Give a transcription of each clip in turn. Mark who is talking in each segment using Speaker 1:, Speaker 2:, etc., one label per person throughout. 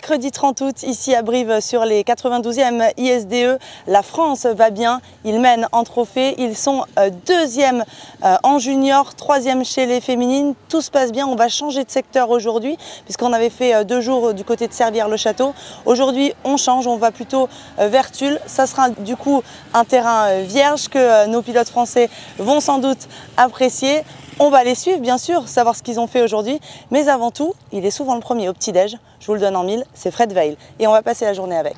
Speaker 1: Mercredi 30 août, ici à Brive, sur les 92e ISDE, la France va bien. Ils mènent en trophée. Ils sont deuxième en junior, troisième chez les féminines. Tout se passe bien. On va changer de secteur aujourd'hui, puisqu'on avait fait 2 jours du côté de Servières-le-Château. Aujourd'hui, on change. On va plutôt vers Tulle. Ça sera du coup un terrain vierge que nos pilotes français vont sans doute apprécier. On va les suivre, bien sûr, savoir ce qu'ils ont fait aujourd'hui. Mais avant tout, il est souvent le premier au petit-déj. Je vous le donne en mille, c'est Fred Veil. Et on va passer la journée avec.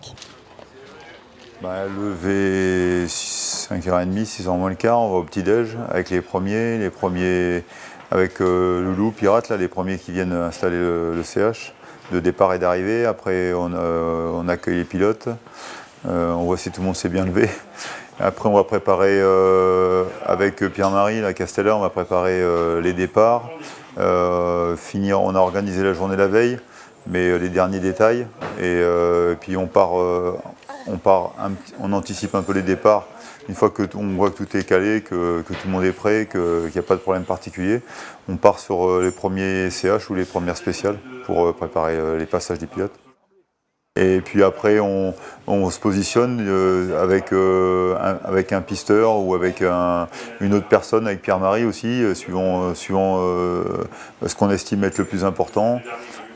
Speaker 2: Levé 5h30, 6h moins le quart, on va au petit-déj avec les premiers avec Loulou, Pirate, là, les premiers qui viennent installer le CH de départ et d'arrivée. Après, on accueille les pilotes. On voit si tout le monde s'est bien levé. Après, on va préparer avec Pierre-Marie, la Castellar, on va préparer les départs. On a organisé la journée la veille, mais les derniers détails. Et puis on anticipe un peu les départs. Une fois qu'on voit que tout est calé, que tout le monde est prêt, qu'il n'y a pas de problème particulier, on part sur les premiers CH ou les premières spéciales pour préparer les passages des pilotes. Et puis après, on se positionne avec un pisteur ou avec une autre personne, avec Pierre-Marie aussi, suivant ce qu'on estime être le plus important.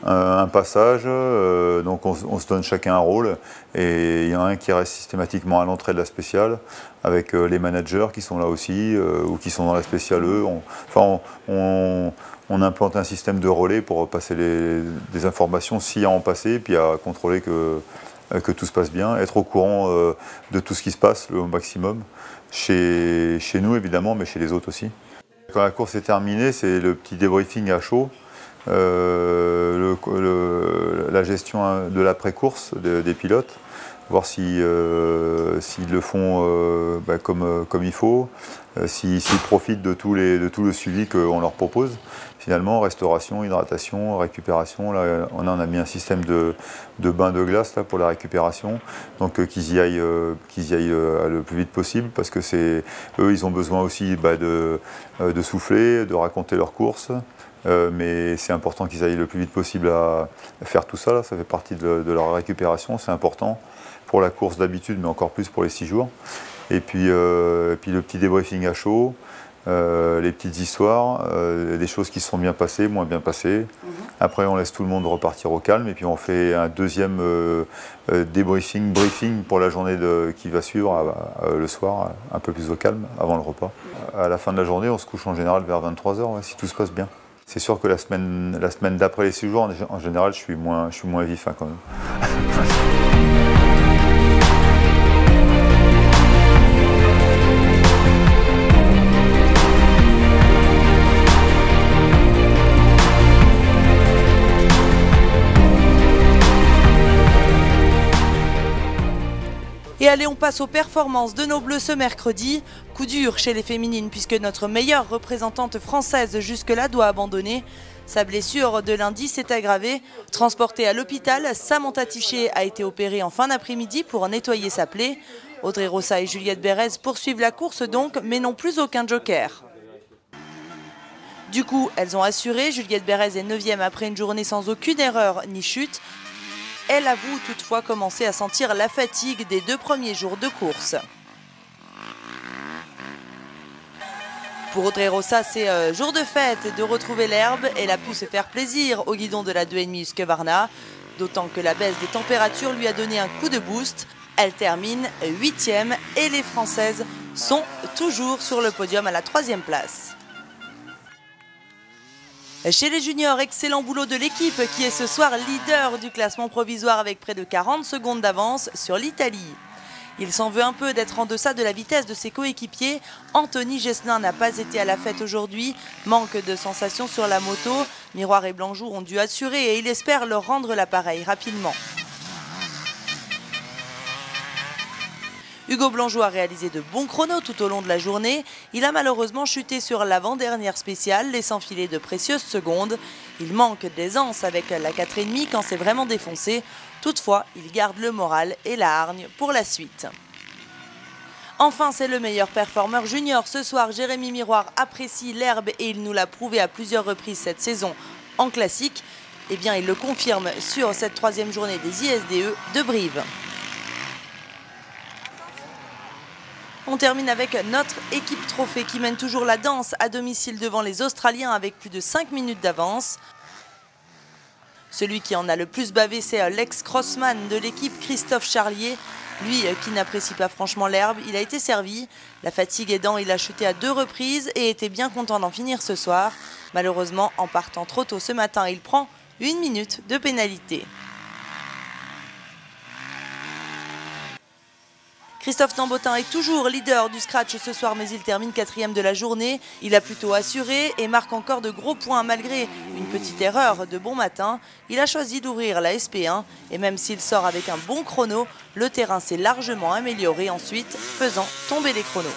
Speaker 2: Un passage, donc on se donne chacun un rôle. Et il y en a un qui reste systématiquement à l'entrée de la spéciale, avec les managers qui sont là aussi, ou qui sont dans la spéciale eux. On implante un système de relais pour passer des informations s'il y a à en passer, puis à contrôler que tout se passe bien, être au courant de tout ce qui se passe au maximum, chez nous évidemment, mais chez les autres aussi. Quand la course est terminée, c'est le petit débriefing à chaud, la gestion de l'après-course des pilotes, voir s'ils le font comme il faut, s'ils profitent de tout le suivi qu'on leur propose. Finalement, restauration, hydratation, récupération, là, on a mis un système de bain de glace là, pour la récupération, donc qu'ils y aillent le plus vite possible, parce que eux, ils ont besoin aussi de souffler, de raconter leur course. Mais c'est important qu'ils aillent le plus vite possible à faire tout ça, là. Ça fait partie de leur récupération, c'est important pour la course d'habitude, mais encore plus pour les 6 jours. Et puis le petit débriefing à chaud, les petites histoires, des choses qui se sont bien passées, moins bien passées. Après, on laisse tout le monde repartir au calme, et puis on fait un deuxième briefing pour la journée qui va suivre le soir, un peu plus au calme, avant le repas. À la fin de la journée, on se couche en général vers 23h, ouais, si tout se passe bien. C'est sûr que la semaine d'après les 6 jours, en général, je suis moins vif quand même.
Speaker 1: Et allez, on passe aux performances de nos Bleus ce mercredi. Coup dur chez les féminines, puisque notre meilleure représentante française jusque-là doit abandonner. Sa blessure de lundi s'est aggravée. Transportée à l'hôpital, Samantha Tiché a été opérée en fin d'après-midi pour nettoyer sa plaie. Audrey Rossa et Juliette Bérez poursuivent la course donc, mais n'ont plus aucun joker. Du coup, elles ont assuré. Juliette Bérez est 9e après une journée sans aucune erreur ni chute. Elle avoue toutefois commencer à sentir la fatigue des 2 premiers jours de course. Pour Audrey Rossa, c'est jour de fête de retrouver l'herbe. Elle a pu se faire plaisir au guidon de la 2,5 Husqvarna, d'autant que la baisse des températures lui a donné un coup de boost. Elle termine 8e et les Françaises sont toujours sur le podium à la 3e place. Chez les juniors, excellent boulot de l'équipe qui est ce soir leader du classement provisoire avec près de 40 secondes d'avance sur l'Italie. Il s'en veut un peu d'être en deçà de la vitesse de ses coéquipiers. Anthony Gesselin n'a pas été à la fête aujourd'hui. Manque de sensations sur la moto. Miroir et Blanjour ont dû assurer et il espère leur rendre l'appareil rapidement. Hugo Blanjour a réalisé de bons chronos tout au long de la journée. Il a malheureusement chuté sur l'avant-dernière spéciale, laissant filer de précieuses secondes. Il manque d'aisance avec la 4,5 quand c'est vraiment défoncé. Toutefois, il garde le moral et la hargne pour la suite. Enfin, c'est le meilleur performeur junior. Ce soir, Jérémy Miroir apprécie l'herbe et il nous l'a prouvé à plusieurs reprises cette saison en classique. Eh bien, il le confirme sur cette troisième journée des ISDE de Brive. On termine avec notre équipe trophée qui mène toujours la danse à domicile devant les Australiens avec plus de 5 minutes d'avance. Celui qui en a le plus bavé, c'est l'ex-crossman de l'équipe, Christophe Charlier. Lui qui n'apprécie pas franchement l'herbe, il a été servi. La fatigue aidant, il a chuté à 2 reprises et était bien content d'en finir ce soir. Malheureusement, en partant trop tôt ce matin, il prend 1 minute de pénalité. Christophe Tambotin est toujours leader du scratch ce soir, mais il termine 4e de la journée. Il a plutôt assuré et marque encore de gros points malgré une petite erreur de bon matin. Il a choisi d'ouvrir la SP1 et même s'il sort avec un bon chrono, le terrain s'est largement amélioré ensuite, faisant tomber les chronos.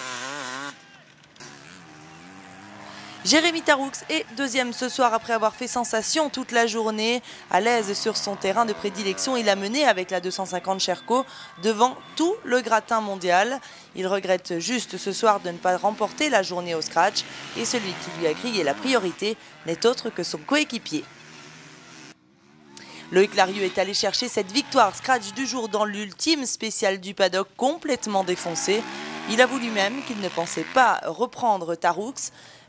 Speaker 1: Jérémy Taroux est 2e ce soir après avoir fait sensation toute la journée. À l'aise sur son terrain de prédilection, il a mené avec la 250 Sherco devant tout le gratin mondial. Il regrette juste ce soir de ne pas remporter la journée au scratch et celui qui lui a grillé la priorité n'est autre que son coéquipier. Loïc Larieux est allé chercher cette victoire scratch du jour dans l'ultime spécial du paddock complètement défoncé. Il avoue lui-même qu'il ne pensait pas reprendre Taroux.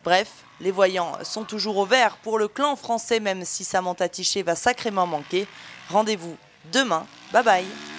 Speaker 1: Bref, les voyants sont toujours au vert pour le clan français, même si Samantha Tiché va sacrément manquer. Rendez-vous demain. Bye bye.